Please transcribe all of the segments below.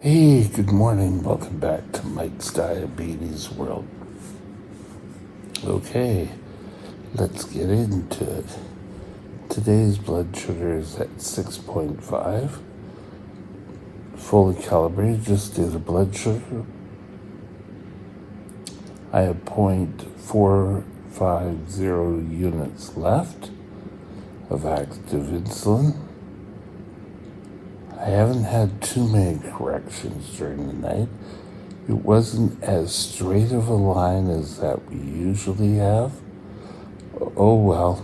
Hey, good morning. Welcome back to Mike's Diabetes World. Okay, let's get into it. Today's blood sugar is at 6.5. Fully calibrated, just did a blood sugar. I have 0.450 units left of active insulin. I haven't had too many corrections during the night. It wasn't as straight of a line as that we usually have. Oh well,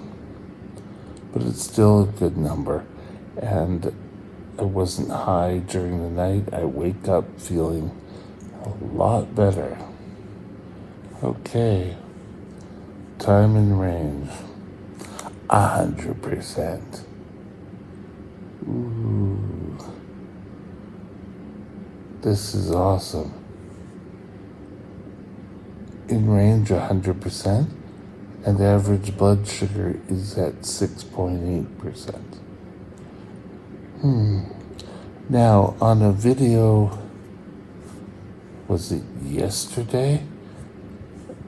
but it's still a good number. And I wasn't high during the night. I wake up feeling a lot better. Okay, time and range, 100%. Ooh, this is awesome. In range, 100%, and the average blood sugar is at 6.8%. Now, on a video, was it yesterday?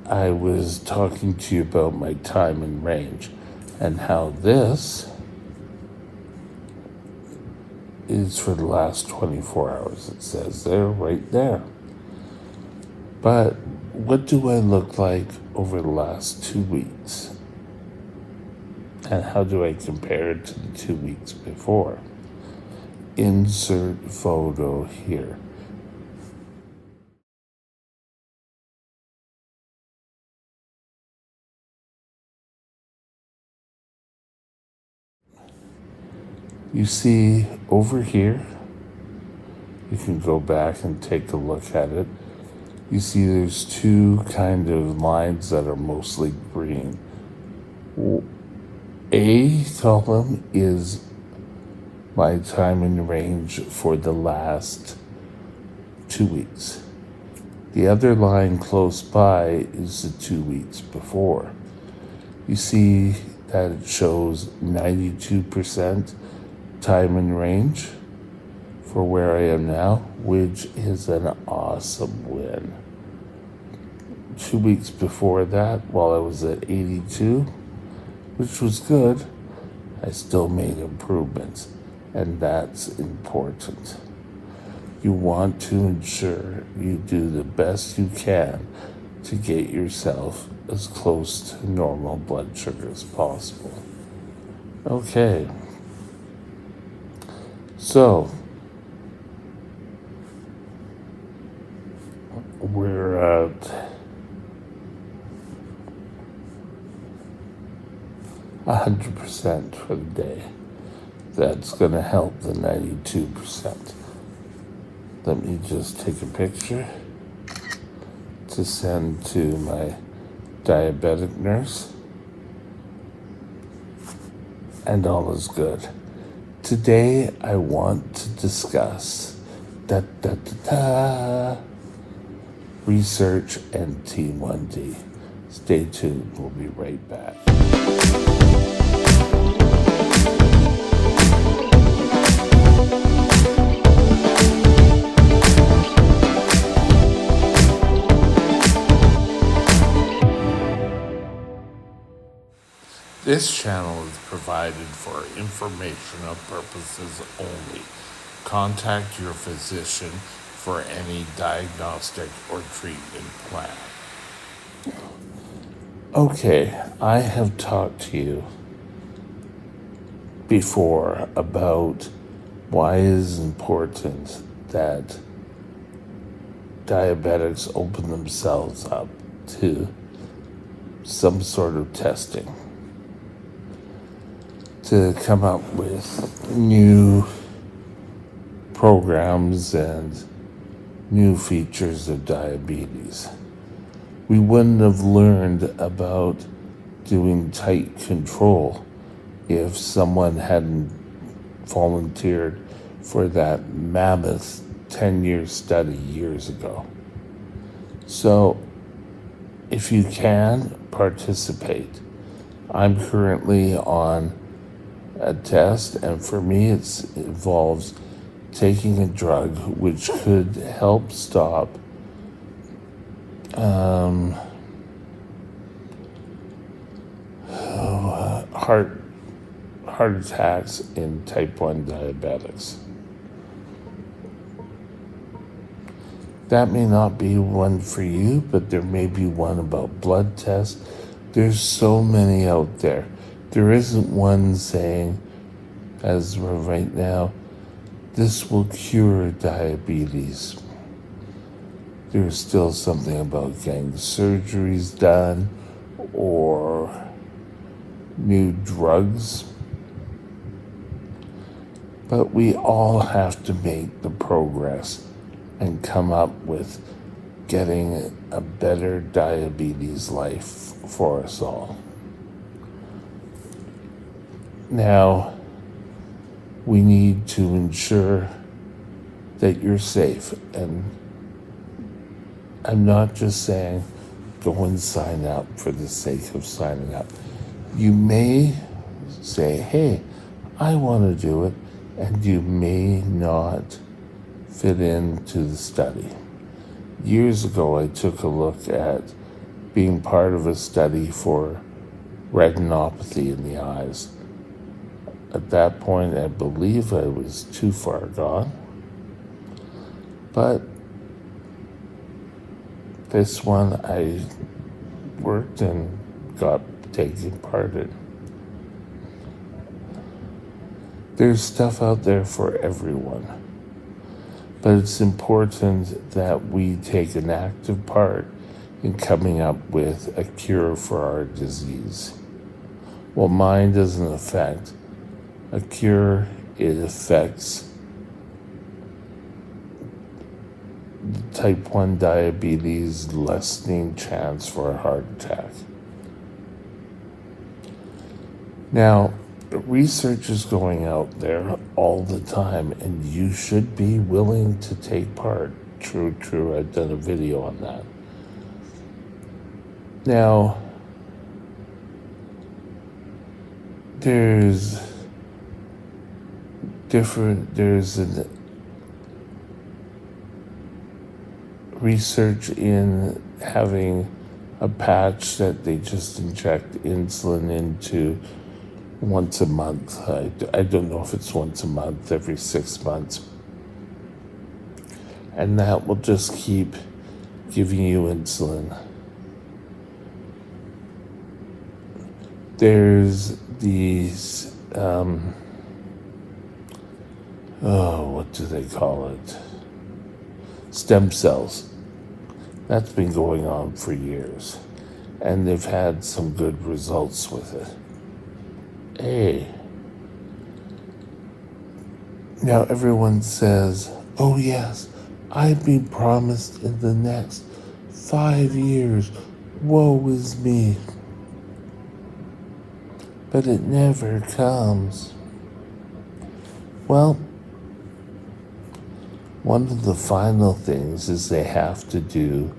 I was talking to you about my time and range and how this is for the last 24 hours. It says there, right there. But what do I look like over the last 2 weeks? And how do I compare it to the 2 weeks before? Insert photo here. You see over here, you can go back and take a look at it. You see there's two kind of lines that are mostly green. A column is my time in range for the last 2 weeks. The other line close by is the 2 weeks before. You see that it shows 92% time in range for where I am now, which is an awesome win. 2 weeks before that, while I was at 82, which was good, I still made improvements, and that's important. You want to ensure you do the best you can to get yourself as close to normal blood sugar as possible. Okay. So, we're at 100% for the day. That's going to help the 92%. Let me just take a picture to send to my diabetic nurse. And all is good. Today, I want to discuss research and T1D. Stay tuned. We'll be right back. This channel is provided for informational purposes only. Contact your physician for any diagnostic or treatment plan. Okay, I have talked to you before about why it is important that diabetics open themselves up to some sort of testing to come up with new programs and new features of diabetes. We wouldn't have learned about doing tight control if someone hadn't volunteered for that mammoth 10-year study years ago. So, if you can, participate. I'm currently on a test, and for me it involves taking a drug which could help stop heart attacks in type 1 diabetics. That may not be one for you, but there may be one about blood tests. There's so many out there. There isn't one saying, as of right now, this will cure diabetes. There's still something about getting surgeries done or new drugs. But we all have to make the progress and come up with getting a better diabetes life for us all. Now, we need to ensure that you're safe. And I'm not just saying go and sign up for the sake of signing up. You may say, hey, I want to do it, and you may not fit into the study. Years ago, I took a look at being part of a study for retinopathy in the eyes. At that point, I believe I was too far gone. But this one I worked and got taken part in. There's stuff out there for everyone. But it's important that we take an active part in coming up with a cure for our disease. Well, mine doesn't affect a cure, it affects type 1 diabetes, lessening chance for a heart attack. Now, research is going out there all the time, and you should be willing to take part. True, I've done a video on that. Now, there's a research in having a patch that they just inject insulin into once a month. I don't know if it's once a month, every 6 months. And that will just keep giving you insulin. There's these, what do they call it? Stem cells. That's been going on for years. And they've had some good results with it. Hey. Now everyone says, oh yes, I've been promised in the next 5 years. Woe is me. But it never comes. Well, one of the final things is they have to do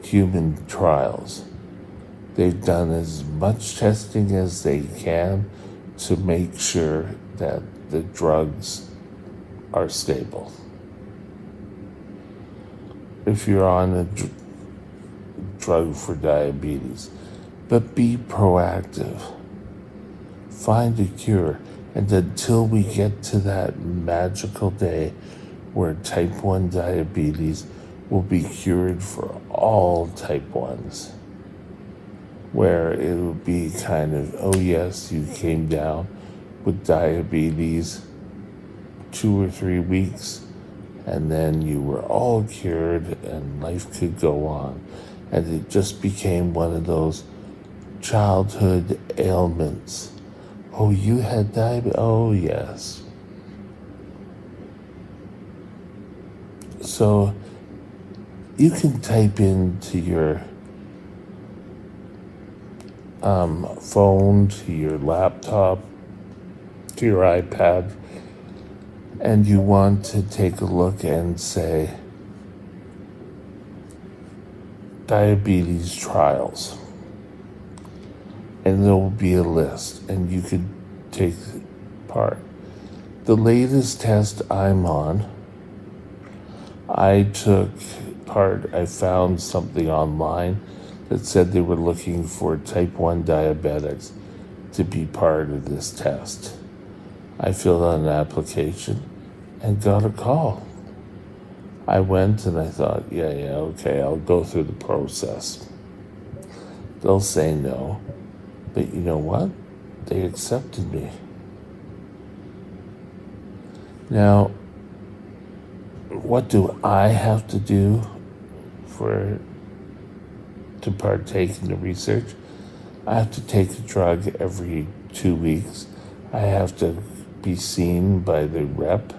human trials. They've done as much testing as they can to make sure that the drugs are stable. If you're on a drug for diabetes, but be proactive. Find a cure. And until we get to that magical day where type 1 diabetes will be cured for all type 1s, where it will be kind of, oh yes, you came down with diabetes 2 or 3 weeks, and then you were all cured and life could go on. And it just became one of those childhood ailments. Oh, you had diabetes? Oh, yes. So you can type into your phone, to your laptop, to your iPad, and you want to take a look and say, diabetes trials. And there will be a list, and you could take part. The latest test I'm on, I found something online that said they were looking for type 1 diabetics to be part of this test. I filled out an application and got a call. I went and I thought, yeah, okay, I'll go through the process. They'll say no, but you know what? They accepted me. Now, what do I have to do to partake in the research? I have to take a drug every 2 weeks. I have to be seen by the rep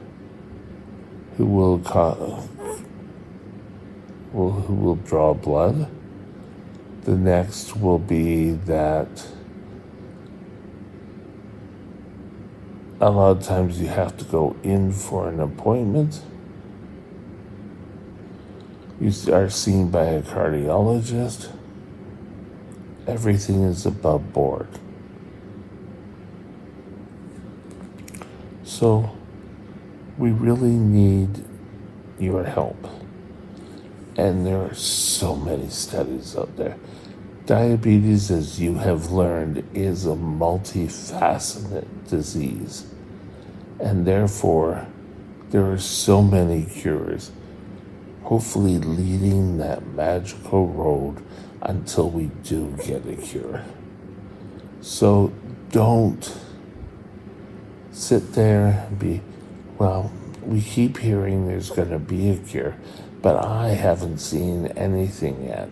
who will draw blood. The next will be that a lot of times you have to go in for an appointment. You are seen by a cardiologist. Everything is above board. So we really need your help. And there are so many studies out there. Diabetes, as you have learned, is a multifaceted disease. And therefore, there are so many cures, hopefully leading that magical road until we do get a cure. So don't sit there and be, well, we keep hearing there's going to be a cure, but I haven't seen anything yet.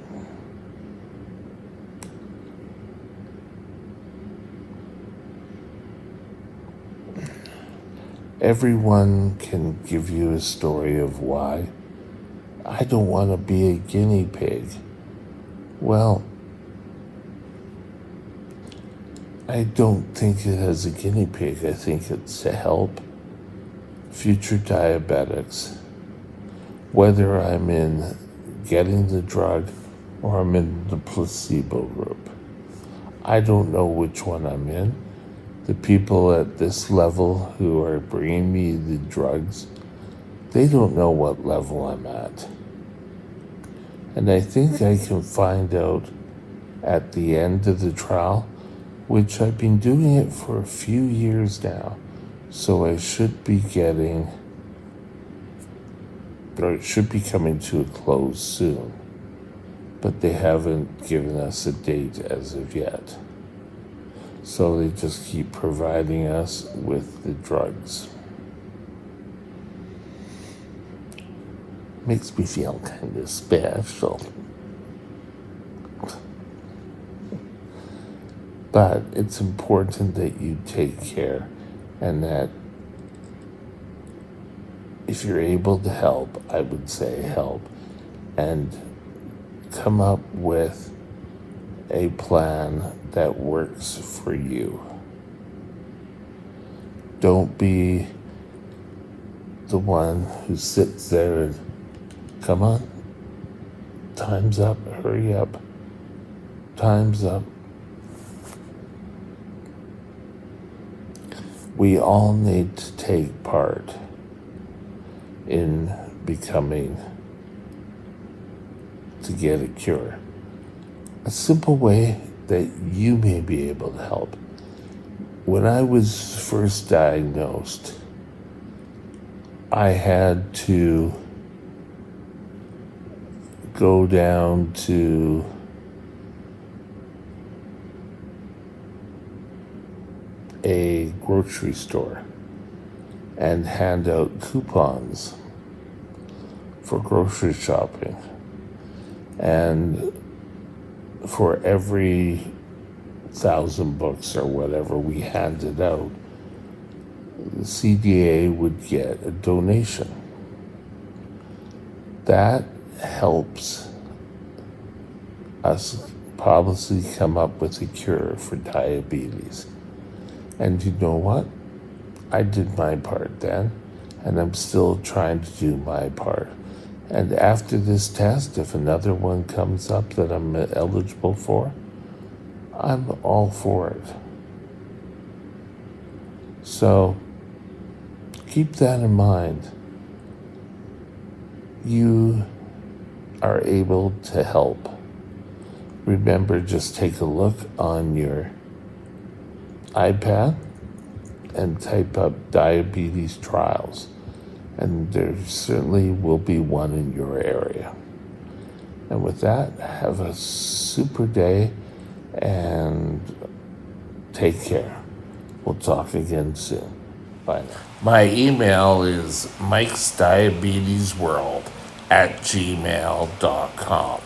Everyone can give you a story of why. I don't want to be a guinea pig. Well, I don't think it as a guinea pig. I think it's to help future diabetics, whether I'm in getting the drug or I'm in the placebo group. I don't know which one I'm in. The people at this level who are bringing me the drugs, they don't know what level I'm at. And I think I can find out at the end of the trial, which I've been doing it for a few years now. So I should be it should be coming to a close soon. But they haven't given us a date as of yet. So they just keep providing us with the drugs. Makes me feel kind of special. But it's important that you take care and that if you're able to help, I would say help and come up with a plan that works for you. Don't be the one who sits there and, come on, time's up, hurry up, time's up. We all need to take part in to get a cure. A simple way that you may be able to help. When I was first diagnosed, I had to go down to a grocery store and hand out coupons for grocery shopping. And for every 1,000 books or whatever we handed out, the CDA would get a donation. That helps us probably come up with a cure for diabetes. And you know what? I did my part then, and I'm still trying to do my part. And after this test, if another one comes up that I'm eligible for, I'm all for it. So keep that in mind. You are able to help. Remember, just take a look on your iPad and type up diabetes trials, and there certainly will be one in your area. And with that, have a super day and take care. We'll talk again soon. Bye now. My email is mikesdiabetesworld@gmail.com.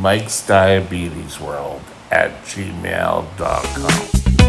mikesdiabetesworld@gmail.com.